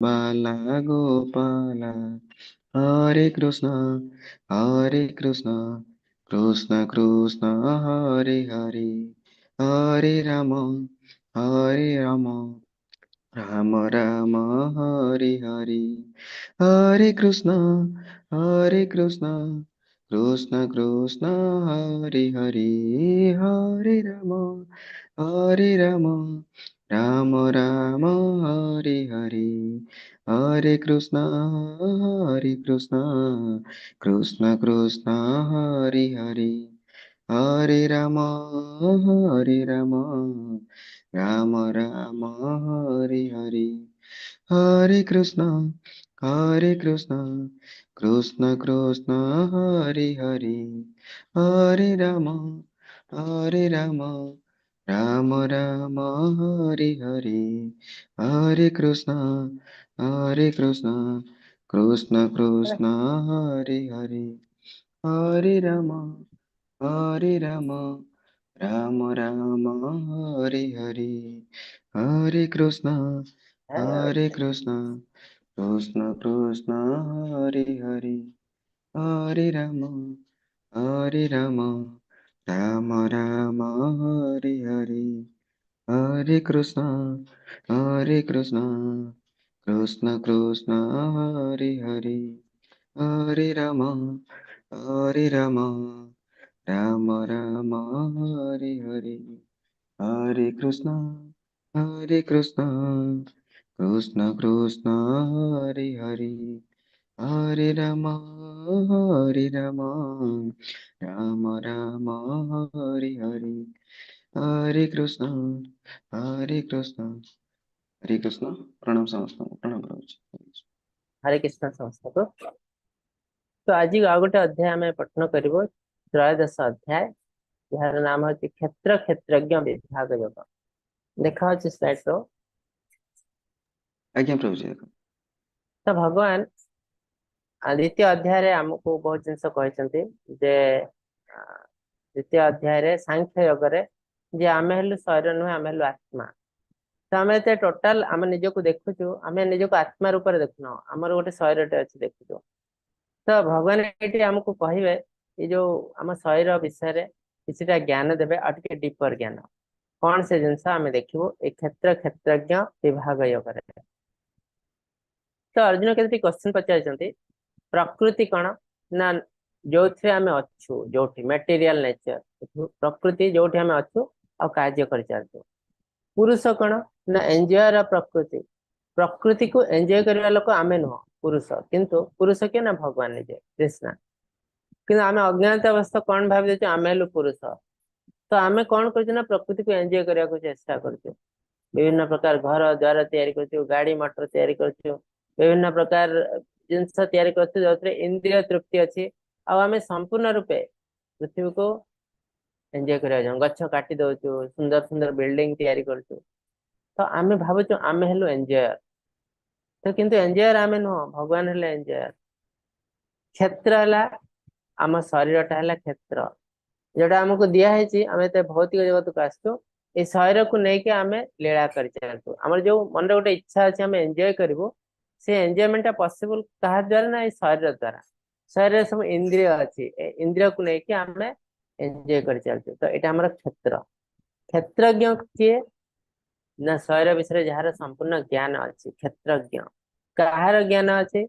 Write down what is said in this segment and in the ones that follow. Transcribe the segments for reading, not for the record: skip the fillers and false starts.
बाला गोपाला। हरे कृष्ण कृष्ण कृष्ण हरे हरे, हरे राम राम राम हरे हरे। हरे कृष्ण कृष्ण कृष्ण हरे हरे, हरे राम राम राम हरे हरे। हरे कृष्ण कृष्ण कृष्ण हरे हरे, हरे राम राम राम हरे हरे। हरे कृष्ण कृष्ण कृष्ण हरे हरे, हरे राम राम राम हरे हरे। हरे कृष्ण कृष्ण कृष्ण हरे हरे, हरे राम हरे राम राम राम हरे हरे। हरे कृष्ण कृष्ण कृष्ण हरे हरे, हरे राम राम राम हरे हरे। हरे कृष्ण कृष्ण कृष्ण हरे हरे, हरे राम राम राम हरे हरे। हरे कृष्ण कृष्ण कृष्ण हरे हरे, हरे राम राम राम हरे हरे। हरे कृष्ण हरे कृष्ण। प्रणाम समस्त, प्रणाम रहुଛି। हरे कृष्ण समस्त को। तो आज आउ गोटे अध्याय आम पठन करूँ, त्रयोदश अध्याय, यार नाम हूँ क्षेत्र क्षेत्रज्ञ विभाग योग। देखा स्लाइड तो। आज्ञा प्रभु जी। तो भगवान द्वितीय अध्याय रे हमको बहुत जिनस कहते जे द्वितीय अध्याय रे सांख्य योग रे जे आमे हेलु शरीर नुहे, आमे हेलु आत्मा। तो आम टोटाल आम निजक देखुचु, आम निजक आत्मा रूप में देखुना, आमर गोटे शरीर टे अच्छे देखुचु। तो भगवान ये आमको कहे ये जो आम शरीर विषय रे किसी ज्ञान देवे और टिके डीपर ज्ञान कौन से जिनस आम देखिबो ए क्षेत्र क्षेत्रज्ञ विभाग योग रे। तो अर्जुन के क्वेश्चन पचार प्रकृति कौन ना जो आम अच्छु जो मटेरियल नेचर प्रकृति जो आम अच्छु आ कार्य कर चलु। पुरुष कौन ना एंजॉयर प्रकृति, प्रकृति को एंजॉय करने लोक आम नुह पुरुष, किंतु पुरुष किए ना भगवान निजे कृष्णा। किंतु आम अज्ञात अवस्था कौन भाव दे आम हेलु पुरुष। तो आम कौन कर प्रकृति को एंजॉय करने को चेष्टा कर विभिन्न प्रकार घर द्वार तैयारी कर गाड़ी मोटर तैयारी कर विभिन्न प्रकार जिनस तैयारी कर इंद्रिय तृप्ति अच्छी आम संपूर्ण रूपे पृथ्वी को एंजॉय कर गछ काटी दौचु सुंदर सुंदर बिल्डिंग तैयारी करचु। तो आम भावुँ आम हेलु एंजॉयर। तो किंतु एंजॉयर आम नुह भगवान हेले एंजॉयर। क्षेत्र है आम शरीरटा है क्षेत्र जोटा आमको दिखाई आम एत भौतिक जगत को आसु ये शरीर को लेकिन आम लीला कर चलु। आम जो मन गोटे इच्छा अच्छे आम एंजॉय करूँ से एंजॉयमेंट पॉसिबल कहा द्वारा ना शरीर द्वारा। शरीर सब इंद्रिय अच्छी इंद्रिय को लेकिन आम एंजॉय कर चलु। तो यहाँ आम क्षेत्र क्षेत्रज्ञ किए ना शरीर विषय जार संपूर्ण ज्ञान अच्छी क्षेत्रज्ञ कहार ज्ञान अच्छे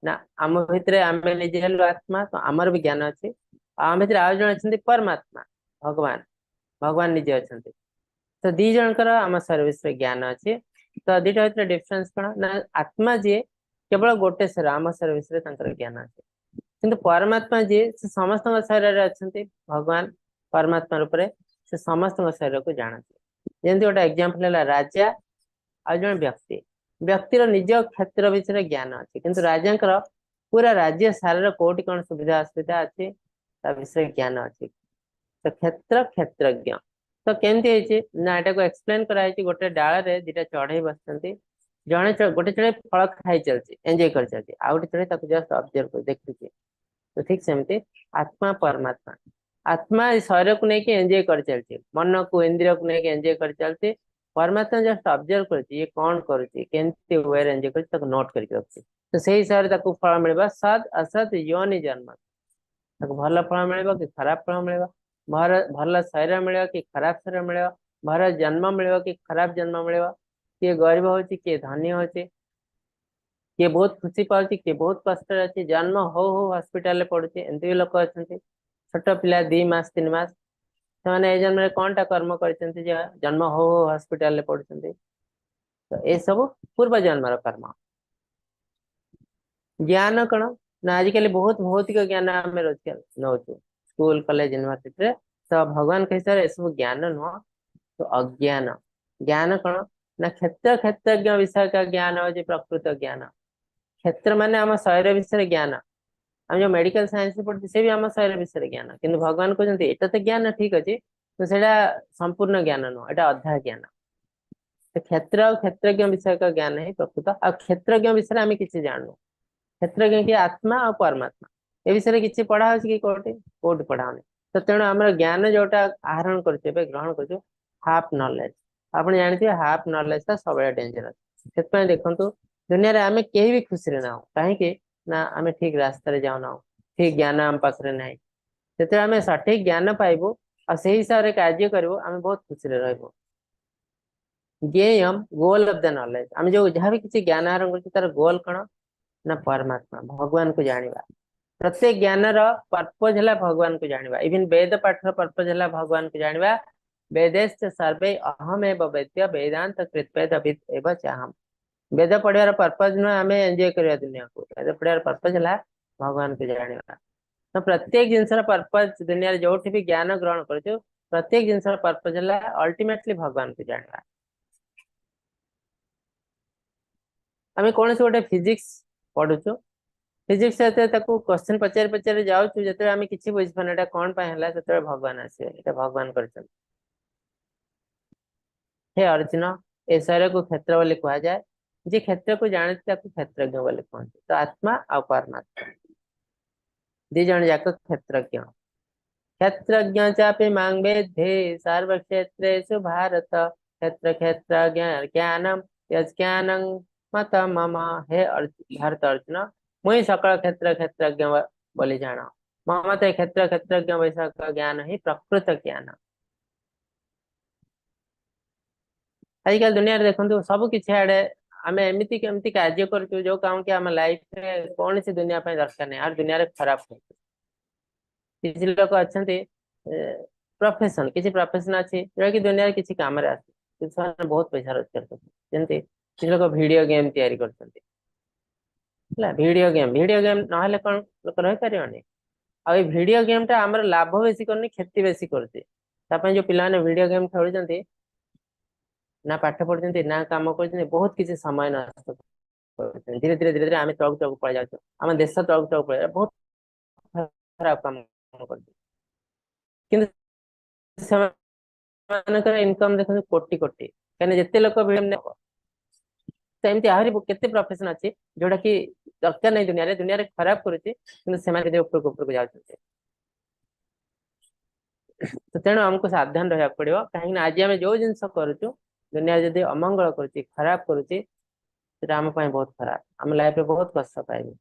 ना आम भितर आम निजे हेलु आत्मा तो आमर भी ज्ञान अच्छे आम भितर आउ जन अच्छा परमात्मा भगवान भगवान निजे अच्छा। तो दी जनकर आम शरीर विषय ज्ञान अच्छे। तो दुटा भर डिफरेन्स कौन ना आत्मा जी केवल गोटे शरीर आम शरीर विषय ज्ञान अच्छे, किंतु परमात्मा जी से समस्त शरीर अच्छा भगवान परमात्मा रूप से समस्त शरीर को जानते। जमी गोटे एग्जाम्पल है राजा आ जन व्यक्ति व्यक्तिर निज क्षेत्र विषय ज्ञान अच्छे, किंतु राजा पूरा राज्य सारा कोटि कौन सुविधा असुविधा अच्छी विषय ज्ञान अच्छे। तो क्षेत्र क्षेत्रज्ञ तो केमती ना यहाँ को एक्सप्लेन कराई गोटे डाल रे दिटा चढ़ई बस जड़े गोटे चढ़ई फल खाई चलती एंजॉय कर चलती आ गोटे चढ़ई जस्ट ऑब्जर्व कर देखुची। तो ठीक सेमती आत्मा परमात्मा आत्मा शरीर को लेकिन एंजॉय कर चलती मन को इंद्रिय को लेकिन एंजॉय कर चलती परमात्मा जस्ट ऑब्जर्व करछि ये कौन करूछि केनती वे रे एंजॉय करछि ताको नोट करके रखछि तो सेही हिसाब रे ताको फल मिलबा सद असत योनि जन्म ताको भल फल मिलबा कि खराब फल मिलबा भर भल शरीर मिलबा कि खराब शरीर मिलबा भर जन्म मिलबा कि खराब जन्म मिलबा किए गरीब होछि किए धनी होछि किए बहुत खुशी पाउछि किए बहुत कष्ट अछि जन्म हो हॉस्पिटल रे पडुछि एंती भी लोक अछंती छोट पिला 2 मास 3 मास ସେମାନେ ଏଇ ଜନ୍ମରେ କଣଟା କର୍ମ କରିଛନ୍ତି ଯେ ଜନ୍ମ ହଉ ହସ୍ପିଟାଲରେ ପଡୁଛନ୍ତି ତ ଏ ସବୁ ପୂର୍ବ ଜନ୍ମର କର୍ମ ज्ञान कण ना आजिकल बहुत भौतिक ज्ञान आम नौचु स्कूल कॉलेज यूनिवर्सिटी तो भगवान कह सब ज्ञान नुह तो अज्ञान ज्ञान कण ना क्षेत्र क्षेत्रज्ञ विषय का ज्ञान हो प्रकृत ज्ञान क्षेत्र माने आम शरीर विषय ज्ञान हम जो मेडिकल साइंस पढ़ते से भी आम शरीर विषय ज्ञान किंतु भगवान कहते एटा तो ज्ञान ठीक अच्छे तो सेटा संपूर्ण ज्ञान नुह एटा अधा ज्ञान तो क्षेत्र और क्षेत्रज्ञ विषय का ज्ञान है प्रकृत और क्षेत्रज्ञ विषय आम किसी जानू क्षेत्रज्ञ की आत्मा और परमात्मा ए विषय किसी पढ़ा कि कौटे कौट पढ़ाने तो तेणु आम ज्ञान जोटा आहरण कर ग्रहण कर हाफ नॉलेज आप जानते हैं हाफ नॉलेज का सब डेंजरस से देखो दुनिया रे आमे कहीं भी खुशी ना हो कहीं ना आमे ठीक रास्ता रे जाऊना ठीक ज्ञान आम पाखे ना से आम सठिक ज्ञान पाइबू और से हिसाब से कार्य करूँ आम बहुत खुशी रही ज्ञेयम गोल ऑफ द नॉलेज आम जो जहाँ भी किसी ज्ञान आहरण कर तार गोल कौन ना परमात्मा भगवान को जानिबा प्रत्येक ज्ञान पर्पज है भगवान को जानिबा इवन वेद पाठ पर्पज है भगवान को जानिबा वेदेश्च सर्वे अहम एव वेद्य वेदांत कृतवेद अभित एव चाहम वेद पढ़ार पर्पज नुह आम एंजॉय करवा दुनिया को वेद पढ़ार पर्पज है भगवान को जानिबा तो प्रत्येक जिनस पर्पज दुनिया जो भी ज्ञान ग्रहण कर प्रत्येक जिनस पर्पज है अल्टीमेटली भगवान को जानिबा आम कौन से गोटे फिजिक्स पढ़ुचु फिजिक्स क्वेश्चन पचारि पचारि जाऊँ जो आम कि बुझीपार कौन से भगवान आसवे भगवान कर हे अर्जुन ए शरीर को क्षेत्र बोली कह जाए जे क्षेत्र को जानते क्षेत्रज्ञ बोली कहते तो आत्मा और परमात्मा दी जन जाक क्षेत्रज्ञ क्षेत्रज्ञ चापे मांग वेद्धे सर्व क्षेत्रेषु भारत क्षेत्र क्षेत्र ज्ञानम यज्ञानं मत मम हे भारत अर्जुन मुई सकल क्षेत्र क्षेत्रज्ञ बोली जान मम तो क्षेत्र क्षेत्रज्ञ विषय का ज्ञान ही प्रकृत ज्ञान आजिकल दुनिया देखो सब किसी आड़े आम एमती केमती कार्य करूँ जो काम कि आम लाइफ में कौन सी दुनिया दरकार नहीं और दुनिया खराब हो किसी लोग अच्छा प्रोफेशन किसी प्रोफेशन अच्छी जोटा कि दुनिया किसी काम आसे बहुत पैसा रोजगार करते किसी लोग वीडियो गेम तैयारी करते वीडियो गेम ना कौन लोक रही पारे आ वीडियो गेम टा आम लाभ बेसी करनी क्षति बेसी करते जो पिलाने वीडियो गेम खेलुंट ना पाठ पढ़ते ना काम कर बहुत किसी समय नष्ट धीरे धीरे धीरे धीरे आम तक तक पड़ जाऊ आम देश तक तक पड़ बहुत खराब काम इनकम देखो कोटी कोटी कहीं जिते लोक तो एमती आहरी केते प्रोफेशन अच्छी जोटा कि दरकार नहीं दुनिया रे खराब करुच्ची उपरको जाते तो तेणु आमको सावधान रहा पड़ो कहीं आज आम जो जिन करुचु दुनिया जदि अमंगल करुच्ची खराब करुच्ची आम बहुत खराब आम लाइफ में बहुत कष्ट पाइबे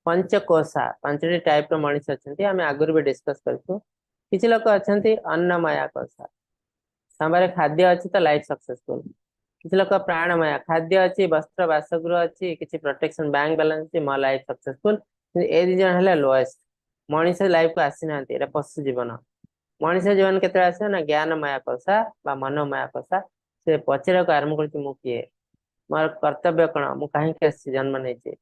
पंचकोशा 5टी टाइप मनीष अच्छा आम आगुरी भी डिस्कस करूँ किसी लोग अच्छा अन्नमया कोशा सामने खाद्य अच्छी तो लाइफ सक्सेसफुल किसी लोग प्राणमय खाद्य अच्छी वस्त्र बासगृह अच्छी किसी प्रोटेक्शन बैंक बैलेंस अच्छी मो लाइफ सक्सेसफुल ए दी जन है लोएस्ट मनीष लाइफ को आसी ना पशु जीवन मनीष जीवन के आस ना ज्ञानमय कोशा मनोमय कोशा से पचार को आरम्भ कर किए मोर कर्तव्य कौन मुझे कहीं जन्म नहीं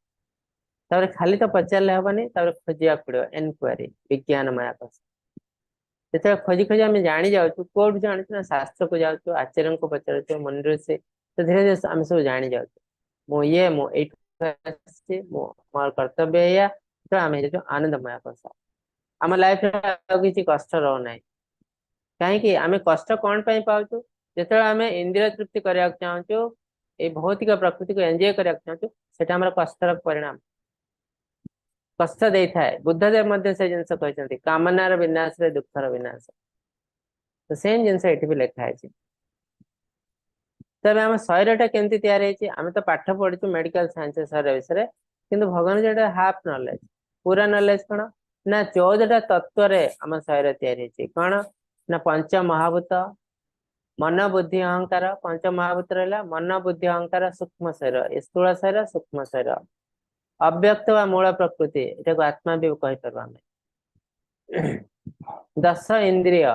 खाली तो पचारे हेनी खोजा पड़ो एनक्वारी विज्ञानमय कोशा जो खोजी खोजी आम जाणी जाऊँ कौट जानी ना शास्त्र को जाऊँ आचार्य को पचार मन ऋषि तो धीरे धीरे आम सब जाणी जाऊँ मोर कर्तव्य या तो आम आनंदमय कोशा आम लाइफ किसी कष्ट रोना कहीं आम कष्ट कौन पाऊँ जो आम इंद्रिय तृप्ति करने चाहूँ ये भौतिक प्रकृति को एंजॉय करने चाहूँ से कष्टर परिणाम कष्ट दे थाए बुद्धदेव से जिन कहते कामनार विनाश रे दुखर विनाश तो सेम जिन भी लिखाई तबे आम शरीर केमती तैयारी आम तो पाठ पढ़ी मेडिकल साइंस शरीर विषय किंतु भगवान जो हाफ नॉलेज पूरा नॉलेज कौन ना 14टा तत्व आम शरीर तैयारी कौन ना पंच महाभूत मन बुद्धि अहंकार पंच महाभूत रहा मन बुद्धि अहंकार सूक्ष्म शरीर स्थूल शरीर सूक्ष्म शरीर अव्यक्त व मूल प्रकृति एटा को आत्मा भी कही पार आम 10 इंद्रिय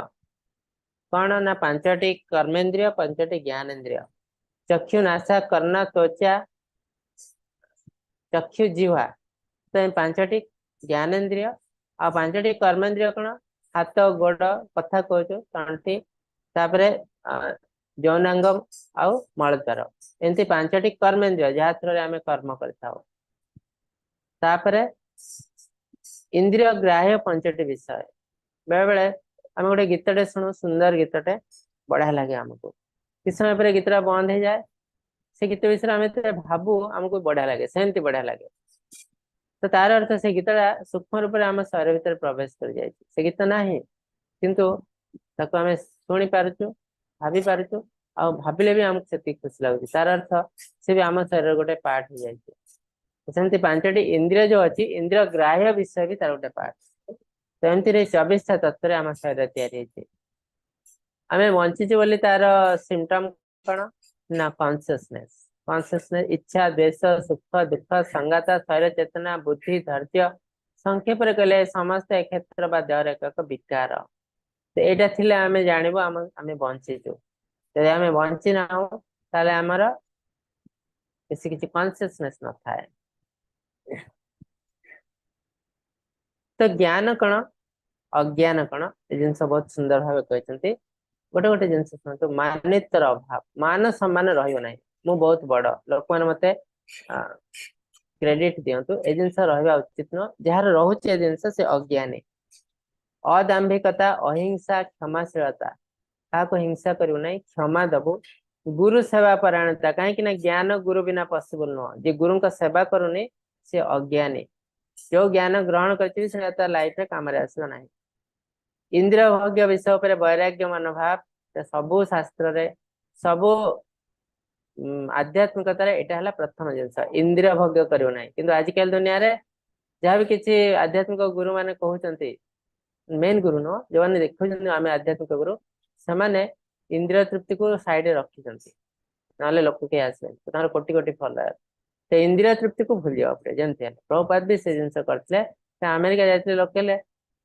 कौन ना 5टी कर्मेन्द्रिय 5टी ज्ञानेन्द्रिय चक्षु नासा कर्ण त्वचा चक्षु जीवा तो 5टी ज्ञानेन्द्रिय आ 5टी कर्मेन्द्रिय कौन हाथ गोड़ कथा कह तंटी तापरे यौनांगम आउ मलद्वार एमती 5टी कर्मेन्द्रिय जहाँ थ्रू आम कर्म करतापरे इंद्रिय ग्राह्य 5टी विषय बेले बेले आम गोटे गीतटे शुणु सुंदर गीतटे बढ़िया लगे आमको किस समय पर गीतटा बंद हो जाए से गीत विषय आम भावु आमको बढ़िया लगे सेमती बढ़िया लगे तो तार अर्थ से गीतटा सूक्ष्म रूप से आम शरीर भीतर प्रवेश कर जाए से गीत ना किंतु ताको आम शुणी पारुचु भाभी पारुचु आ भाविले भी आमको से खुशी लगुच तार अर्थ से भी आम शरीर गोटे पार्ट हो जाए सेमती 5टी इंद्रिय जो अच्छी इंद्रिय ग्राह्य विषय भी तार गोटे पार्ट तो एमती 24टा तत्व आम शरीर तैयारी आम बंचीचे बोली तार सिम्पटम कौन ना कॉन्सियसनेस इच्छा द्वेष सुख दुख संगात शरीर चेतना बुद्धि धैर्य संक्षेप कहले समस्त एक क्षेत्र देहर एक विकार तो यहाँ थी आम जानव आम बंचीचु जब आम बंची ना आमर किसी किसी कॉन्सियसनेस न थाए तो ज्ञान कौन अज्ञान कौन ये जिन बहुत सुंदर भाव कहते गोटे गोटे जिन शुणु मान्यतार अभाव मान सम्मान रही मु बहुत बड़ लोक मैंने मत क्रेडिट दिंतु ए जिन रहा उचित नुह जार रोचे जिनस से अज्ञानी अदाम्भिकता अहिंसा क्षमाशीलता क्या हिंसा करू ना क्षमा दबु गुरु सेवा परायणता कहीं ज्ञान गुरु बिना पॉसिबल नुह जे गुरु का सेवा करूनी से अज्ञानी जो ज्ञान ग्रहण कर लाइफ रे काम आसला ना इंद्रिय भोग्य विषय पर वैराग्य मनोभाव सबु शास्त्र रे सबु आध्यात्मिकतार यहाँ प्रथम जिनस इंद्रिय भोग्य करू ना कि आजिकल दुनिया रे जहाँ भी किसी आध्यात्मिक गुरु माने कहते मेन गुरु नुह जो मैंने देखुं आम आध्यात्मिक गुरु से इंद्रिय तृप्ति को साइड रखी ना लोक के आसे तो कोटि कोटि फॉलोअर तो इंद्रिय तृप्ति को भूल जावा पड़े जमती प्रभुपाद भी से जिन करते अमेरिका जाते लोक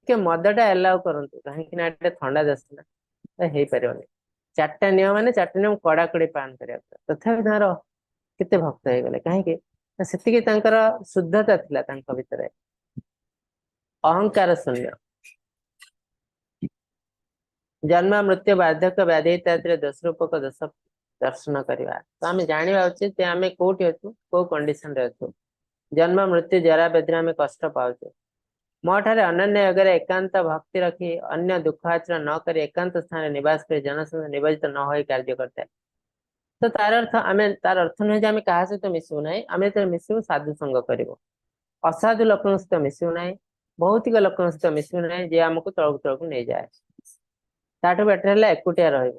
के मदटा एलाउ करूँ कहीं थंडा देश ना हो पारे 4टा नियम माने 4टा नियम कड़ाकड़ी पालन कर तथा तार केते भक्त हो गले कहीं से शुद्धता थिला भितर अहंकार शून्य जन्म मृत्यु बार्धक्य व्याधि इत्यादि दोष रूपक दोष दर्शन करवा तो आम जाना उचित आम कौटी अच्छु कौ कंडीशन रे अच्छु जन्म मृत्यु जरा व्याधि आम कष्ट पाचु मोठारे अनन्य अगर एकांत भक्ति रखी अन्य दुख आचरण न कर एकांत स्थान निवास कर जनसंघ नियोजित न हो कार्य करता है तो तार अर्थ आम तार अर्थ नुहे आम क्या सहित मिसू ना आम जो मिसू साधु संग कर असाधु लोक सहित मिसू ना भौतिक लोक सहित मिसू ना जे आमको तलक तलक नहीं जाए ताठू बेटर है एकुटिया रही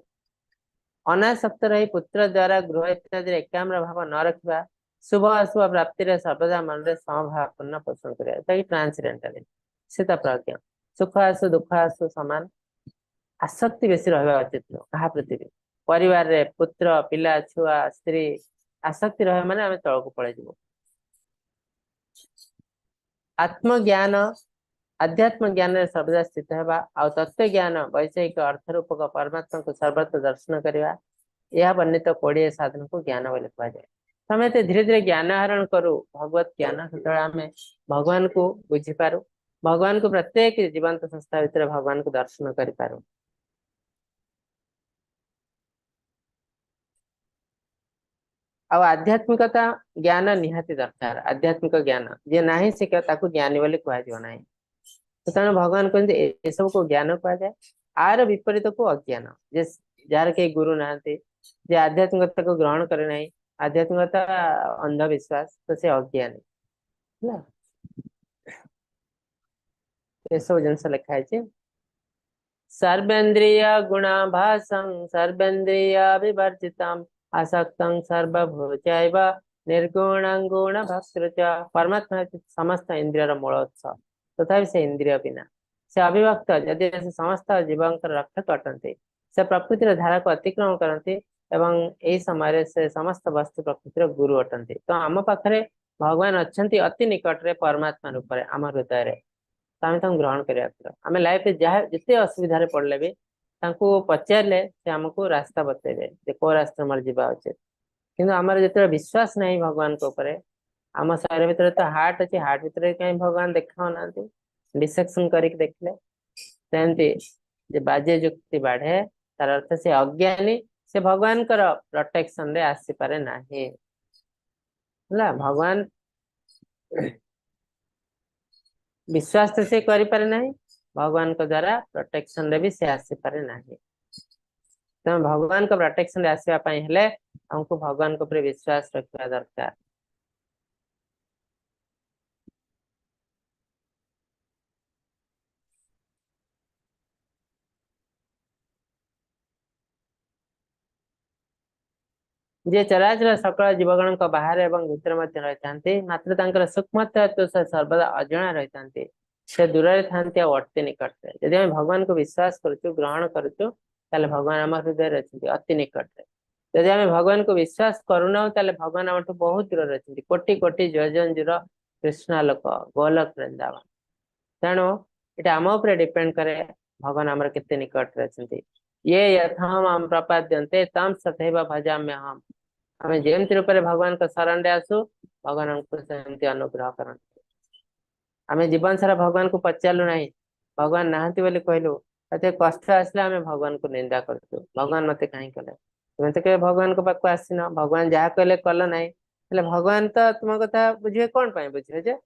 अनासक्त रही पुत्र द्वारा गृह इत्यादि एकाम्र भाव न रखा शुभ अशुभ प्राप्ति सर्वदा मन में समभावपूर्ण पोषण कर ट्रांसडेंटल सीता प्रज्ञा सुख आसु दुख आसु समान आसक्ति बेसी रहा उचित नुह क्या प्रति परिवार रे पुत्र पिला छुआ स्त्री आसक्ति रहे माने आम तलक पलि आत्मज्ञान आध्यात्म ज्ञान सर्वदा स्थित है आ तत्व ज्ञान वैषयिक अर्थ रूपक परमात्मा को सर्वत्र दर्शन करवा यह वर्णित 20 साधन को ज्ञान बोले कहुए समय धीरे धीरे ज्ञान आहरण करू भगवत ज्ञान से आम भगवान को बुझीपार भगवान को प्रत्येक जीवंत संस्था भितर भगवान को दर्शन करूँ आध्यात्मिकता ज्ञान निहाती दरकार आध्यात्मिक ज्ञान जे ना शिखे ज्ञानी बोली कहुना तो तेना भगवान कहते ये सब को ज्ञान कहुए आर विपरीत को अज्ञान जे जार कई गुरु ना जे आध्यात्मिकता को ग्रहण करे ना आध्यात्मिकता अंधविश्वास तो से अज्ञानी ये सब जिन लिखाई सर्वेन्द्रिय गुणाभासं सर्वेन्द्रिय विवर्जितम् आसक्तं सर्वभूतैव निर्गुणं गुणभर्तृ च। परमात्मा है समस्त इंद्रियर मूलोत्स, तथापि से इंद्रिय बिना से अविभक्त यदि से समस्त जीवंकर रक्षक अटंती, से प्रकृतिर धारा को अतिक्रमण करती एवं यही समय से समस्त वस्तु प्रकृतिर गुरु अटंती। तो आम पाखरे भगवान अछंती अति निकट रे परमात्मा रूप रे आम हृदय रे, तो आम तांको ग्रहण करिया पड़ो। आम लाइफ रे जहाँ जिते असुविधा रे पड़ले भी तांको पचारले से हमको रास्ता बतेबे जे को रास्ता मर जीवा उचित। किंतु आमर जिते विश्वास नहीं भगवान को ऊपर, आम शरीर भितर तो हार्ट अच्छे, हार्ट भितर कहीं भगवान देखा ना डिसेक्शन करके देखले सेमती जे बाजे जुक्ति बाढ़े तार अर्थ से अज्ञानी से भगवान कर प्रोटेक्शन रे आसी पारे नाही। होला भगवान विश्वास तो से करि पारे नाही, भगवान को द्वारा प्रोटेक्शन रे भी से आसी पारे नाही। तो भगवान को प्रोटेक्शन रे आसीबा पई हेले हमको भगवान को ऊपर विश्वास रखवा दरकार। जे चराचर सकल जीवगण बाहर एवं भितर मध्य रही मात्र तांकर सूक्ष्मता हेतु से सर्वदा अजଣା रही से दूर थांती अति निकट रे। यदि हम भगवान को विश्वास करूँ ग्रहण करूँ ताले भगवान आम हृदय अच्छे अति निकट रे। यदि आम भगवान को विश्वास करूना ताले भगवान आम बहुत दूर अच्छे कोटि कोटि योजन दूर कृष्णालोक गोलोक वृंदावन। तेणु ये आम उपर डिपेंड करे भगवान आमर केते निकट रे अच्छे। ये यथाम आम प्रपाद्यन्ते तम तथैव भजाम्यहम्। आम जेमती रूप भगवान को शरण रे आसु भगवान हमको सेमती अनुग्रह करते। आम जीवन सारा भगवान को पचारू ना भगवान नहांती बोली कहलु एत कष्ट आसले आम भगवान को निंदा करु भगवान मत कहीं कले तुम तो कहे भगवान को पाक आसीन भगवान जहाँ कहले कल ना भगवान तो तुम कथा बुझे कौन पाई बुझे जे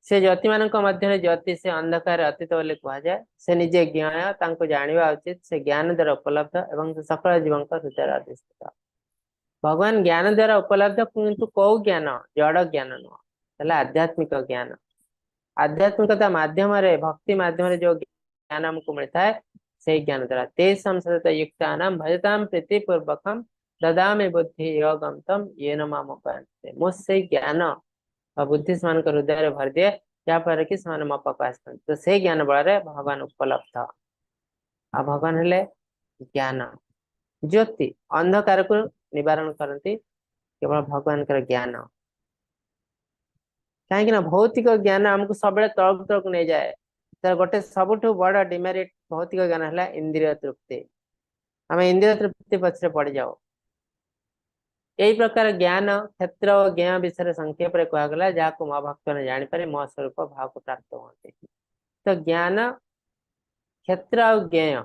से ज्योति मान मध्य ज्योति से अंधकार अतीत बोले कहुए से निजे ज्ञान तांको जानिबा उचित से ज्ञान द्वारा उपलब्ध एवं सकल जीवन हृदय अधिष्ठित। भगवान ज्ञान द्वारा उपलब्ध किंतु कौ ज्ञान जड़ ज्ञान नुह आध्यात्मिक ज्ञान। आध्यात्मिकता माध्यम भक्ति माध्यम जो ज्ञान हमको मिलता है से ज्ञान द्वारा ते संसद युक्ता भजताम प्रीतिपूर्वकम ददामि बुद्धि योगम तम ये नाम उपयन्ते। मुझसे ज्ञान और बुद्धि मान हृदय भर दिए जहाँफल कि मो पाक आस तो से ज्ञान बल भगवान उपलब्ध। आ भगवान हेले ज्ञान ज्योति अंधकार को निवारण करती केवल भगवान का ज्ञान। कहीं भौतिक ज्ञान आमको सब तलक तलक नहीं जाए तर गोटे सबुठ बड़ डिमेरिट भौतिक ज्ञान है इंद्रिय तृप्ति। आम इंद्रिय तृप्ति पछरे पड़ जाओ। यही प्रकार ज्ञान क्षेत्र और ज्ञान विषय संक्षेप में कहगला जहाँ मो भक्त ने जापर मो स्वरूप भाव को प्राप्त होते। तो ज्ञान क्षेत्र और ज्ञेय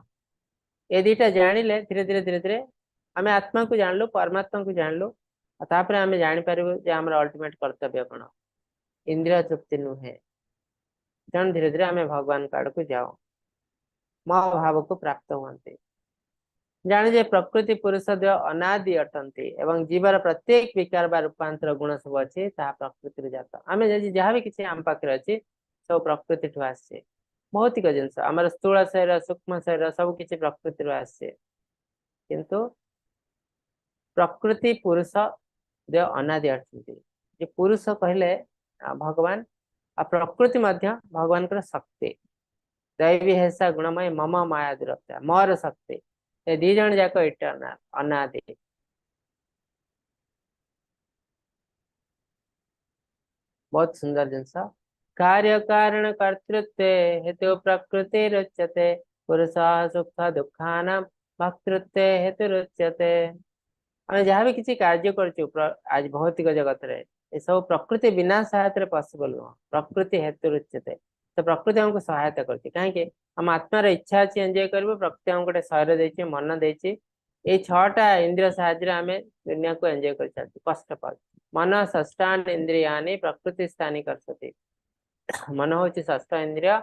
ये दुटा जानिले धीरे धीरे धीरे धीरे आम आत्मा को जानलु परमात्मा को जानलु तापर आम जापर आम अल्टीमेट कर्तव्य कौन इंद्रिय तृप्ति नुहे। तेणु धीरे धीरे आम भगवान काड़ को जाओ मो भाव को प्राप्त होते। जाने जे प्रकृति पुरुष द्वय अनादि अटंती एवं जीवर प्रत्येक विकार बा रूपांतर गुण सब अच्छे प्रकृति जात। आम जहाँ भी किसी आम पाखे अच्छे सब प्रकृति ठू आसे भौतिक जिनस आमर स्थूल शरीर सूक्ष्म शरीर सब किसी प्रकृति आसे किंतु प्रकृति पुरुष द्वय अनादि अटंती। पुरुष कहले भगवान आ प्रकृति मध्य भगवान का शक्ति दैवी हेसा गुणमय मम माया दुरत्या मोर शक्ति ये दी जन जाक इटर्नल अनादि। बहुत सुंदर जिनस कार्य कारण कर्तृत्व हेतु प्रकृति रुच्यते पुरुष सुख दुखान भक्तृत्व हेतु रुच्यते। आम जहाँ भी किसी कार्य कर आज भौतिक जगत रे ये सब प्रकृति बिना सहायता पॉसिबल नुह प्रकृति हेतु रुच्यते। तो प्रकृति हमको सहायता करती कहीं हम आत्मार इच्छा अच्छी एंजॉय कर प्रकृति हमको गोटे शरीर देती मन देती ये छटा इंद्रिय साहाଯ୍य आम दुनिया को एंजॉय कर चलती कष्ट पा मन षष्ठान इंद्रियानि प्रकृति स्थानी करती। मन हूँ षष्ठ इंद्रिय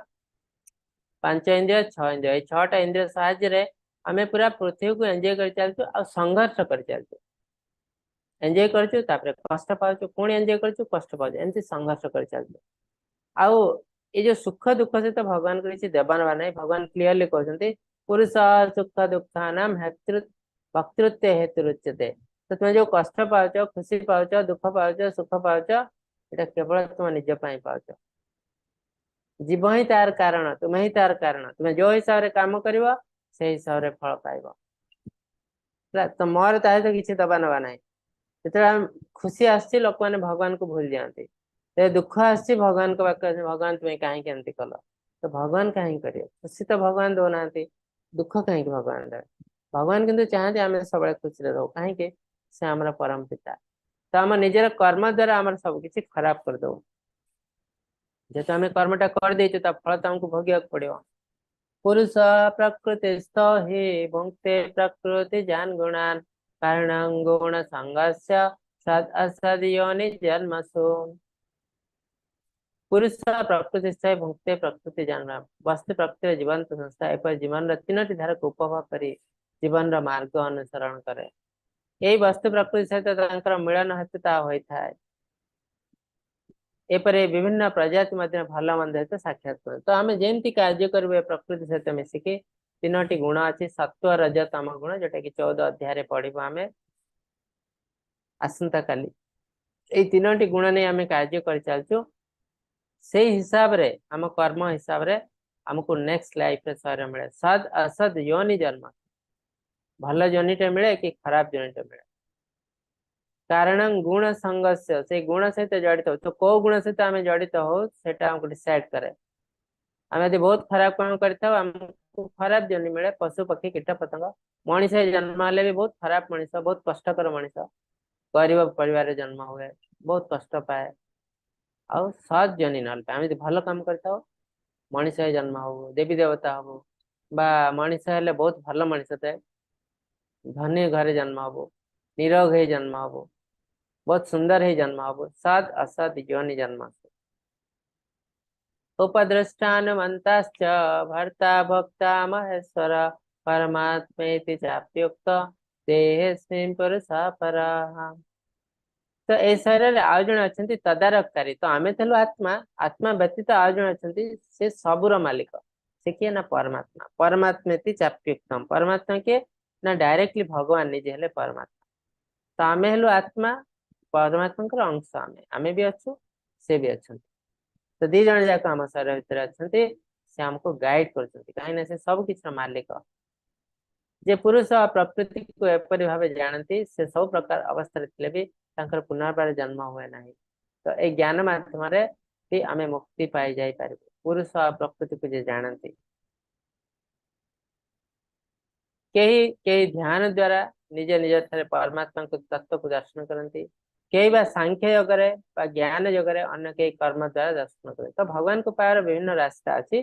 पांच इंद्रिय छह इंद्रिय छटा इंद्रिय साहाଯ୍य आम पूरा पृथ्वी को एंजॉय कर चलतु आ संघर्ष कर चलतु एंजॉय करचु कष्ट पाचु पुणी एंजॉय करचु कष्ट पाचु एमती संघर्ष कर चलतु। आउ ये जो सुख दुख सहित भगवान को किसी देवान बा नहीं भगवान क्लीयरली कहते पुरुष सुख दुखानाम हेतु वक्तृत्व हेतु उच्यते। तो तुम जो कष्ट पाउच, खुशी पाउच, दुख पाउच, सुख पाउच, एटा केवल तुम निज पाई पाउच। जीव ही तार कारण, तुम्हें ही तार कारण। तुम्हें जो हिसाब से काम करिवो से हिसाब से फल पाइबो। तो मोर ता तो किसी दबा नबा नहीं। ଯେତେବେଳେ ଖୁସି ଆସିଛି ଲୋକମାନେ ଭଗବାନଙ୍କୁ ଭୁଲି ଯାଆନ୍ତି। ଯେତେବେଳେ ଦୁଃଖ ଆସିଛି ଭଗବାନଙ୍କ ପାଖରେ ଆସି, ଭଗବାନ ତୁମେ କାହିଁକି ଏମିତି କଲ? ତ ଭଗବାନ କାହିଁକି କରିବେ? ଖୁସି ତ ଭଗବାନ ଦଉନାହାନ୍ତି, ଦୁଃଖ କାହିଁକି ଭଗବାନ ଦେବେ? ଭଗବାନ କିନ୍ତୁ ଚାହାନ୍ତି ଆମେ ସବୁବେଳେ ଖୁସିରେ ରହୁ। କାହିଁକି? ସେ ଆମର ପରମ ପିତା। ତ ଆମ ନିଜର କର୍ମ ଦ୍ଵାରା ଆମର ସବୁ କିଛି ଖରାପ କରିଦଉ। ଯେହେତୁ ଆମେ କର୍ମଟା କରିଦେଇଛୁ ତା ଫଳ ତ ଆମକୁ ଭୋଗିବାକୁ ପଡିବ। पुरुष प्रकृतिस्थ हि भुङ्क्ते प्रकृति जान गुणान कारणं गुण संगस्य सद असद योनि जन्मसु। पुरुष प्रकृतिस्थ हि भुङ्क्ते प्रकृति जान गुणान। वस्तु प्रकृति जीवन संस्था एपर जीवन तीनोटी धारा को उपभोग करी जीवन मार्ग अनुसरण करे। यही वस्तु प्रकृति सहित तांकर मिलन हेतु ता होइथाय। एपरे विभिन्न प्रजाति मध्य भल मंद हेतु साक्षात कर। तो आम जमी कार्य करेंगे प्रकृति सहित मिसिकी तीनो गुण अच्छी सत्व रज तम गुण जोटा कि 14 अध्याय पढ़ू आम आसंता काली। ये तीनो गुण नहीं आम कार्य कर चलचु से हिसाब रे आम कर्म हिसाब रे आमको नेक्स्ट लाइफ रे शरीर मिले। सद असद योनि जन्म, भल जोनिटे मिले कि खराब जोनिटे मिले। कारण गुण संघर्ष से गुण सहित जड़ित हो। तो कौ गुण सहित आम जड़ित हो सेटा हमको डिसाइड करे। आम यदि बहुत खराब काम करमको खराब जोनि मिले। पशु पक्षी कीट पतंग मनीष जन्म हेले भी बहुत खराब मनीष, बहुत कष्टकर मनीष, गरीब परिवार जन्म हुए, बहुत कष्ट पाए। आउ सत जोनि ना आम यदि भल काम करता मनीष जन्म हो, देवी देवता हम बा मनीष हेले बहुत भल मनीष थे, धनी घरे जन्म हम, निरोग ही जन्म हम, बहुत सुंदर ही जन्म हम। सद असद योनि जन्म उपदृष्टानुमन्ताश्च भर्ता भोक्ता महेश्वर परमात्मेति चाप्युक्त देहेऽस्मिन् पुरुषः परः। तो ए शरीर आउ जन अच्छा तदारखकारी। तो आमे थलु आत्मा, आत्मा व्यतीत आउ जन अच्छा से सबुर मालिक। से किए ना परमात्मा। परमात्मेति चाप्युक्तम, परमात्मा के ना डायरेक्टली भगवान निजे हेले परमात्मा। तो आमे हेलु आत्मा, परमात्मा अंश। आमे भी अच्छु, से भी अच्छा। तो दी जन जाक आम शरीर भितर अच्छा से आमको गाइड कर कहीं से सब किसी मालिक। जे पुरुष प्रकृति को एपरी भाव जानती से सब प्रकार अवस्था थे भी पुनर्बार जन्म हुए ना। तो ये ज्ञान माध्यम भी आम मुक्ति पाई जाई पार। पुरुष प्रकृति को जे जानती कई कई ध्यान द्वारा निज निज परमात्मा को तत्व को दर्शन करती, कई बा सांख्य योग ज्ञान योग अन्य कई कर्म द्वारा दर्शन करें। तो भगवान को पावर विभिन्न रास्ता अच्छी,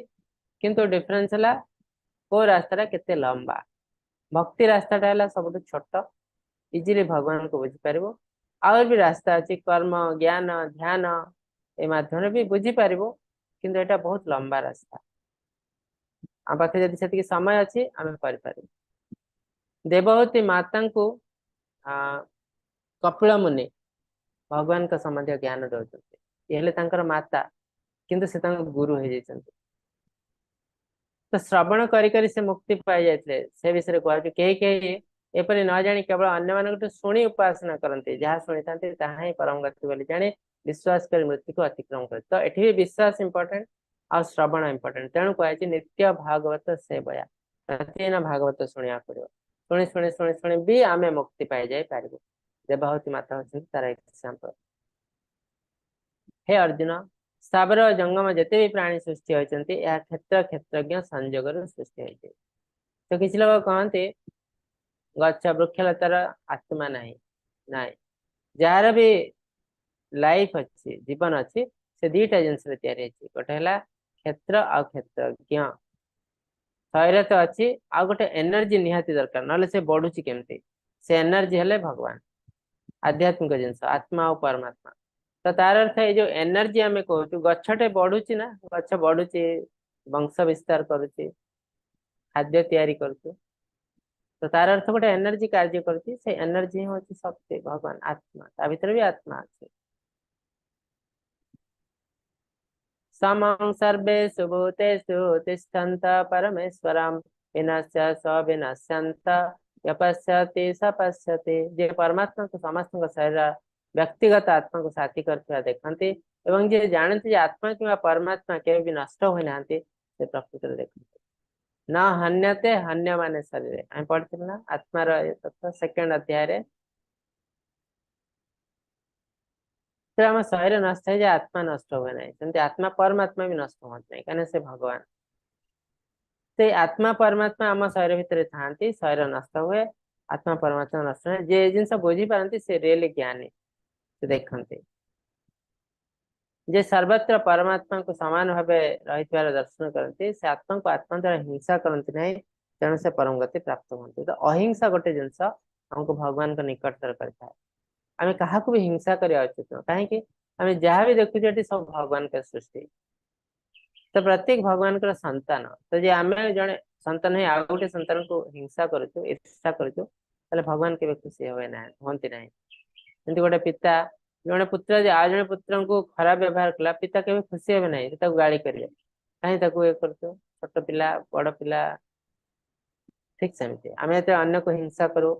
किंतु डिफरेंस है को रास्ता केते लंबा। भक्ति रास्ताटा है सब छोट, इजिली भगवान को बुझीपर। आउ भी रास्ता अच्छी कर्म ज्ञान ध्यान ए माध्यम भी बुझीपर, किंतु एटा बहुत लंबा रास्ता। आम पाखे जब से समय अच्छी आम कर। देवहूति माता को कपिल मुनि भगवान का संबंधी ज्ञान दौरान माता, किंतु से गुरु हो जाती। तो श्रवण करी से मुक्ति पाई जाते से विषय कहते कई कई एपरी न जानी केवल अन्य मानक शुणी उपासना करते, जहाँ शुणी था ही परम गति बोली जाने विश्वास कर मृत्यु को अतिक्रम कर। तो एठी भी विश्वास इंपोर्टेंट और श्रवण इंपोर्टेंट। तेणु कहे नित्य भागवत सेवया, प्रतिदिन भागवत शुणा पड़ो। शुणी शुणी शुणी शुणी भी आम मुक्ति पाई जाई पार। देवहूति माता होती तार एग्जांपल। हे अर्जुन, स्थावर जंगम जिते भी प्राणी सृष्टि होती क्षेत्र क्षेत्रज्ञ संजोग सृष्टि होती। तो किसी लोग कहते गच्छ वृक्षलतार आत्मा नहीं ना, जार भी लाइफ अच्छी जीवन अच्छी से दीटा जिनस गोटे है क्षेत्र आ क्षेत्रज्ञ। शरीर तो अच्छी आ गोटे एनर्जी निहाती दरकार, ना से बढ़ुची केमती से एनर्जी हेले भगवान आध्यात्मिक जिनस आत्मा और परमात्मा। तो तार अर्थ ये जो एनर्जी आम कहूँ गछटे बढ़ुची ना, गछ बढ़ुची वंश विस्तार करुच्ची खाद्य तैयारी करुच्ची। तो तार अर्थ गोटे एनर्जी कार्य करुच्ची, से एनर्जी हूँ शक्ति भगवान आत्मा, ता भीतर भी आत्मा अच्छे। समं सर्वेषु भूतेषु तिष्ठन्त परमेश्वरं विनश्य स विनश्यंत यपश्यति स पश्यति जे परमात्मा को समस्त शरीर व्यक्तिगत आत्मा को साथी करथिबा देखंती एवं जे जानती जे आत्मा किंवा परमात्मा केवे भी नष्ट होई नांती से प्रकृति देखंती न हन्यते हन्य माने शरीर हम पढ़थिल ना आत्मा रो तत्व सेकंड अध्याय रे तो हम शरीर नष्ट है जे आत्मा नष्ट होवे नहीं सेमति आत्मा परमात्मा भी नष्ट होत नहीं कने से भगवान से आत्मा परमात्मा आम शरीर भितर थांती शरीर नष्ट हुए आत्मा परमात्मा नष्ट हुए जे जिनस बुझी पारती से रियली ज्ञानी से देखते जे सर्वत्र परमात्मा को समान भाव रही दर्शन करती से आत्मा को आत्मा द्वारा हिंसा करती नहीं तेणु से परम गति प्राप्त होती तो अहिंसा गोटे जिनस हमको भगवान को निकटतर करता है आम क्या भी हिंसा करवा उचित नुह कहीं आम जहाँ भी देखुचे सब भगवान के सृष्टि तो प्रत्येक भगवान का संतान तो जे आम जड़े संतान है आउ गोटे संतान को हिंसा करूँ ईर्षा करूँ भगवान के खुशी हुए ना हमें ना गोटे पिता जड़े पुत्र आ जड़े पुत्र को खराब व्यवहार कला पिता के खुशी हे ना गाड़ी करेंगे कहीं ये कर छोट पिला बड़ पिला ठीक सेमती आम ये अन्य को हिंसा करूँ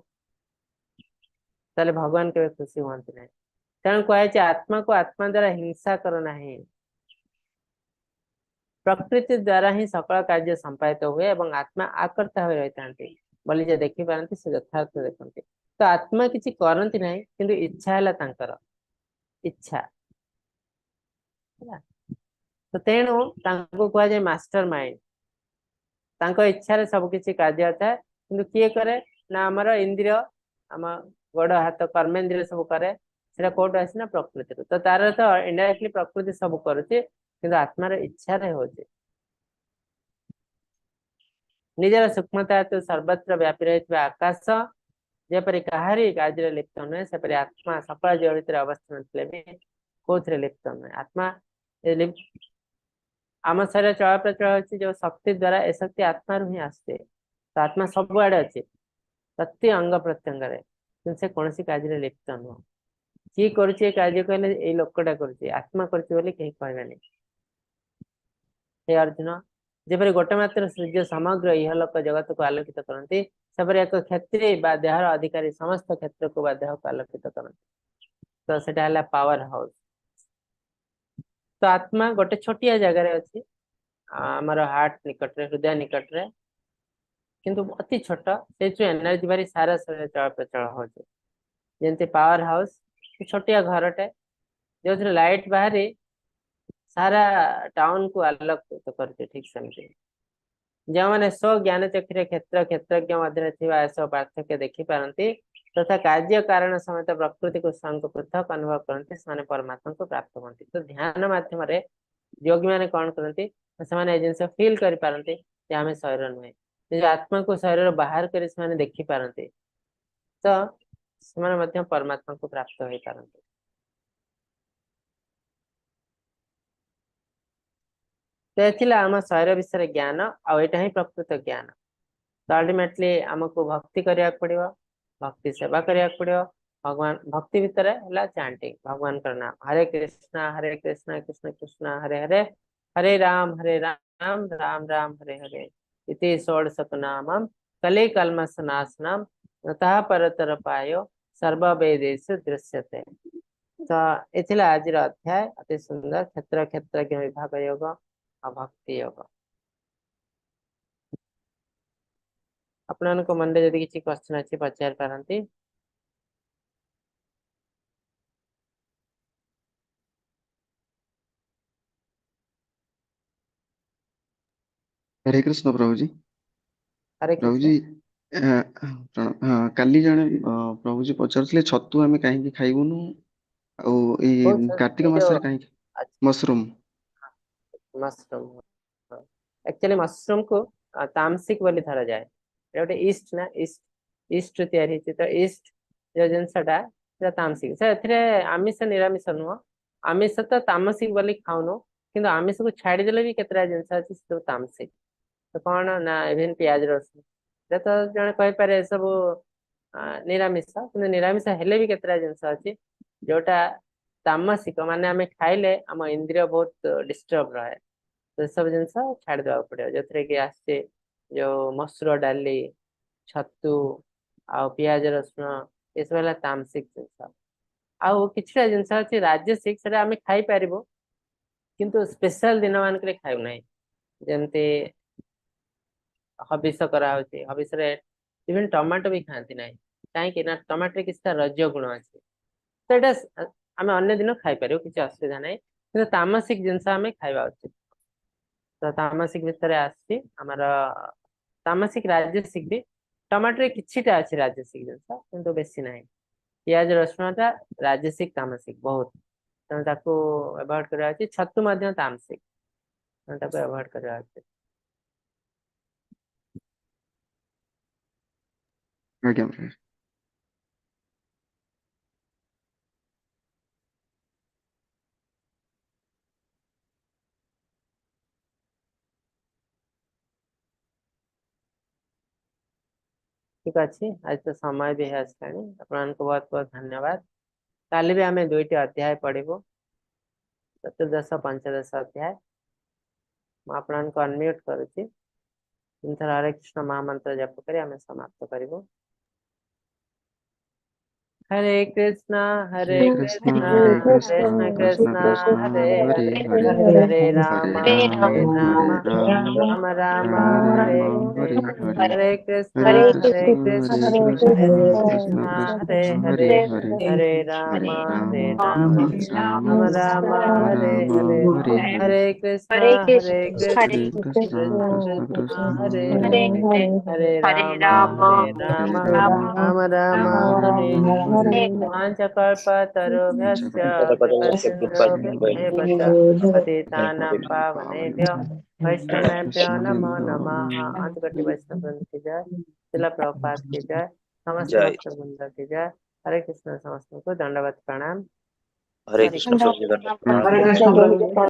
भगवान के खुशी हमें ना तेणु कहे आत्मा को आत्मा द्वारा हिंसा करना ही प्रकृति द्वारा ही सकल कार्य संपादित हुए एवं आत्मा आकर्ता हो रही बोली जे देखी पारती से यथार्थ देखते तो आत्मा किसी करती ना किंतु इच्छा है तांकर इच्छा तो तेणु कह जाए मास्टर माइंड तांको इच्छा रे सब किसी कार्य होता है किंतु किए करे ना आमर इंद्रिय आम गोड़ हाथ कर्मेन्द्रिय सब करे सेटा कोट आसी ना प्रकृति तो तार तो इनडायरेक्टली प्रकृति सब करुचे किंतु आत्मार इच्छा रे होचे निजर सूक्ष्मता तो सर्वत्र व्यापी रही आकाश जेपरी कहारी कार्य लिप्त नुहे सेपरी आत्मा सकल जीव भीतर अवस्थान भी कौन लिप्त नुहे आत्मा आम शरीर चल प्रचल अच्छी जो शक्ति द्वारा ए शक्ति आत्मा ही आसते तो आत्मा सब आड़े अच्छे प्रति अंग प्रत्यंग से कौन कार्य लिप्त नुह किए कर कार्य कहले ये लोकटा कर आत्मा कर अर्जुन जेपरी गोटे मात्र सूर्य समग्र इहलोक जगत को आलोकित करती सेपरी एक क्षेत्री देहर अधिकारी समस्त क्षेत्र को देह को आलोकित करती तो सेटा पावर हाउस तो आत्मा गोटे छोटिया जगार अच्छी आमर हार्ट निकट रे हृदय निकट रे किंतु अति छोट से एनर्जी बारी सारा शरीर चल प्रचल हो जमी पावर हाउस छोटिया घरटे जो लाइट बाहरी सारा टाउन को आलोकित करते ठीक सेमती जो मैंने स्व ज्ञान चक्र क्षेत्र क्षेत्रज्ञ मध्य सब पार्थक्य देखी पारती तथा कार्य कारण समेत प्रकृति को स्वयं को पृथक अनुभव करते से परमात्मा को प्राप्त होती तो ध्यान माध्यम योगी मैंने कौन करती से जिन फिल कर पारती आम शरीर नुहे आत्मा को शरीर बाहर कर देखी पारती तो से परमात्मा को प्राप्त हो पारती तो आम शरीर विषय ज्ञान आईटा ही प्रकृत ज्ञान तो अल्टीमेटली आमको भक्ति करने पड़ो भक्ति सेवा करने पड़ो भगवान भक्ति भितर है चांटिंग भगवान का नाम हरे कृष्ण कृष्ण कृष्ण हरे हरे हरे राम राम राम हरे हरे इति षोडशक नामम कले कल्मष नाशनम नतः परतर पायो सर्ववेदेषु दृश्यते तो ये आज अध्याय अति सुंदर क्षेत्र क्षेत्रज्ञ विभाग योग और भक्ति योग अपन मन में किसी क्वेश्चन अच्छी पचार पारती हरे कृष्ण प्रभु जी हरे प्रभु कृष्ण जी हाँ काली जने प्रभु जी पचार छतु आम कहीं खाइबुनु कार्तिक जो मास कहीं मशरूम मशरूम एक्चुअली मशरूम को तामसिक बोली धरा जाए गोटे ईस्ट ना ईस्ट ईस्ट तैयारी तो ईस्ट जो जिनसा तामसिक से आमिष निरामिष नुह आमिष तो तामसिक बोली खाऊनु किंतु आमिष को छाड़देले भी केतरा जिनस अच्छी सब तामसिक तो कौन ना इवेन प्याज रसुन तो जड़े कहीपे सब निरामिष कि निरामिष हेले भी केतरा जिनस अच्छी जोटा तामसिक माने आम खाइले आम इंद्रिय बहुत डिस्टर्ब रहे तो सब जिन छाड़ देवा पड़ो जो कि आसे जो मसूर डाली छतु आ पियाज रसुण ये सब है तामसिक जिनस आउ किछटा जिनस अच्छी राजसिक से आम खाई पारिबो किंतु स्पेशल दिन मानक खाऊ ना जमती हबिष करा हबिष इवन टमाटो भी खाती ना कहीं टमाटो किसी रज गुण अच्छे तो यहाँ आम अन्य दिन खाई पार किसी असुविधा ना कि तामसिक जिनस आम खावा उचित तो तामसिक भितर आमर तामसिक राजसिक भी टमाटो किछिटा अच्छी राजसिक जिनस किंतु बेसी ना पियाज रसुण टा राजसिक तामसिक बहुत तेणु अवॉइड करवा छतु तामसिक तेणु अवॉइड करवा आज्ञा महाराज। ठीक अच्छे आज तो समय भी है आपन को बहुत बहुत धन्यवाद काली भी आम दुईट अध्याय पढ़ू चतुर्दश पंचदश अध्याय मुझे को अनम्यूट करुच्ची तीन थर हरे कृष्ण महामंत्र जप कर आम समाप्त करूँ हरे कृष्णा हरे हरे कृष्णा कृष्णा हरे कृष्णा कृष्ण कृष्ण कृष्णा कृष्ण हरे हरे हरे हरे हरे हरे राम राम हरे हरे राम राम राम राम राम हरे राम हरे हरे हरे हरे हरे कृष्ण कृष्णा हरे कृष्णा कृष्ण कृष्ण कृष्ण कृष्ण हरे हरे हरे हरे हरे हरे राम राम हरे राम राम राम हरे राम हरे हरे हरे हरे कृष्ण हरे कृष्णा कृष्ण कृष्ण कृष्ण कृष्ण हरे हरे हरे हरे हरे राम राम हरे राम राम राम राम हरे राम हरे हरे हरे वाञ्छकल्पतरुभ्यश्च कृपसिन्धुभ्येव च पतितानां पावनेभ्यो वैष्णवेभ्यो नमो नमः अंतकटी वैष्णव वृंद की जय शिला प्रभुपाद की जय समस्त जय भक्त वृंद की जय हरे कृष्ण समस्त को दंडवत प्रणाम हरे हरे कृष्ण कृष्ण प्रभु जी। हरे कृष्ण।